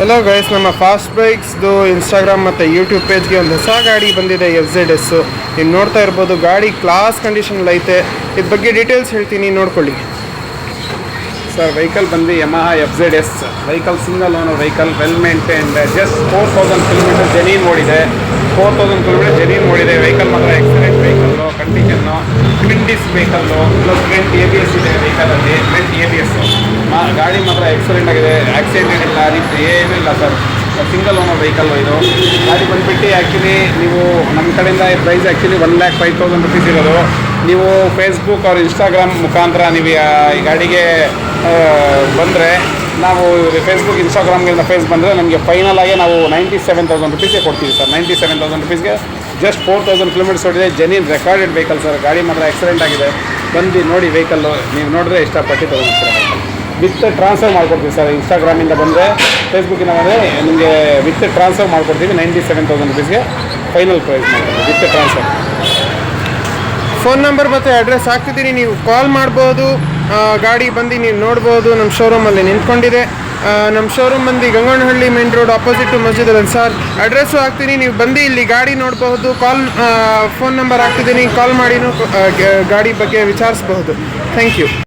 Hello guys, ನಮ್ಮ fast ಬೈಕ್ಸ್ದು Instagram ಮತ್ತು YouTube ಪೇಜ್ಗೆ ಒಂದು ಹೊಸ ಗಾಡಿ ಬಂದಿದೆ, FZS. ನೀವು ನೋಡ್ತಾ ಇರ್ಬೋದು, ಗಾಡಿ ಕ್ಲಾಸ್ ಕಂಡೀಷನಲ್ಲಿ ಐತೆ. ಇದ್ರ ಬಗ್ಗೆ ಡೀಟೇಲ್ಸ್ ಹೇಳ್ತೀನಿ, ನೋಡ್ಕೊಳ್ಳಿ. ಸರ್, ವೆಹಿಕಲ್ ಬಂದು Yamaha FZS vehicle, single owner vehicle, well maintained. Just 4000 kilometer genuine ಓಡಿದೆ. 4000 ಕಿಲೋಮೀಟರ್ ಜೆನ್ಯೂನ್ ಓಡಿದೆ. ವೆಹಿಕಲ್ ಮಾತ್ರ excellent vehicle, condition, twin disc vehicle, plus front ABS ಇದೆ ವೆಹಿಕಲಲ್ಲಿ. ಫ್ರಂಟ್ ABS ಗಾಡಿ ಮಾತ್ರ ಎಕ್ಸಲೆಂಟ್ ಆಗಿದೆ. ಆಕ್ಸಿಡೆಂಟ್ ಇಲ್ಲ, ಏನೂ ಇಲ್ಲ ಸರ್. ಸಿಂಗಲ್ ಓನರ್ ವೆಹಿಕಲ್ಲು ಇದು. ಗಾಡಿ ಬಂದುಬಿಟ್ಟು ಆ್ಯಕ್ಚುಲಿ ನೀವು ನಮ್ಮ ಕಡೆಯಿಂದ ಪ್ರೈಸ್ ಆ್ಯಕ್ಚುಲಿ 1,05,000 ರುಪೀಸ್ ಇರೋದು. ನೀವು ಫೇಸ್ಬುಕ್ ಅವ್ರ ಇನ್ಸ್ಟಾಗ್ರಾಮ್ ಮುಖಾಂತರ ನೀವು ಈ ಗಾಡಿಗೆ ಬಂದರೆ, ನಾವು ಫೇಸ್ಬುಕ್ ಇನ್ಸ್ಟಾಗ್ರಾಮ್ಗಿಂತ ಬಂದರೆ ನಮಗೆ ಫೈನಲ್ ಆಗಿ ನಾವು 97,000 ರುಪೀಸ್ಗೆ ಕೊಡ್ತೀವಿ ಸರ್. 97,000 ರುಪೀಸ್ಗೆ ಜಸ್ಟ್ 4000 ಕಿಲೋಮೀಟರ್ಸ್ ಓಡಿದೆ. Genuine recorded vehicle sir. ಗಾಡಿ ಮಾತ್ರ ಎಕ್ಸಲೆಂಟ್ ಆಗಿದೆ. ಬಂದು ನೋಡಿ ವೆಹಿಕಲ್ಲು, ನೀವು ನೋಡಿದ್ರೆ ಇಷ್ಟಪಟ್ಟು ತೊಗೊಂಡ್ತೀರ. ವಿತ್ ಟ್ರಾನ್ಸ್ಫರ್ ಮಾಡ್ಕೊಡ್ತೀವಿ ಸರ್. ಇನ್ಸ್ಟಾಗ್ರಾಮಿಂದ ಬಂದರೆ, ಫೇಸ್ಬುಕ್ಕಿಂದ ಬಂದರೆ ನಿಮಗೆ ವಿತ್ ಟ್ರಾನ್ಸ್ಫರ್ ಮಾಡ್ಕೊಡ್ತೀವಿ. 97,000 ರುಪೀಸ್ಗೆ ಫೈನಲ್ ಪ್ರೈಸ್ ಮಾಡ್ತೀವಿ ವಿತ್ ಟ್ರಾನ್ಸ್ಫರ್. ಫೋನ್ ನಂಬರ್ ಮತ್ತು ಅಡ್ರೆಸ್ ಹಾಕ್ತಿದ್ದೀನಿ, ನೀವು ಕಾಲ್ ಮಾಡ್ಬೋದು. ಗಾಡಿ ಬಂದು ನೀವು ನೋಡ್ಬೋದು. ನಮ್ಮ ಶೋರೂಮಲ್ಲಿ ನಿಂತ್ಕೊಂಡಿದೆ. ನಮ್ಮ ಶೋರೂಮ್ ಬಂದು ಗಂಗನಹಳ್ಳಿ ಮೇನ್ ರೋಡ್ ಆಪೋಸಿಟ್ ಮಸ್ಜಿದ್ ಅಲ್ ಅನ್ಸಾರ್. ಅಡ್ರೆಸ್ಸು ಹಾಕ್ತೀನಿ, ನೀವು ಬಂದು ಇಲ್ಲಿ ಗಾಡಿ ನೋಡಬಹುದು. ಫೋನ್ ನಂಬರ್ ಹಾಕ್ತಿದ್ದೀನಿ, ಕಾಲ್ ಮಾಡಿನೂ ಗಾಡಿ ಬಗ್ಗೆ ವಿಚಾರಿಸಬಹುದು. Thank you.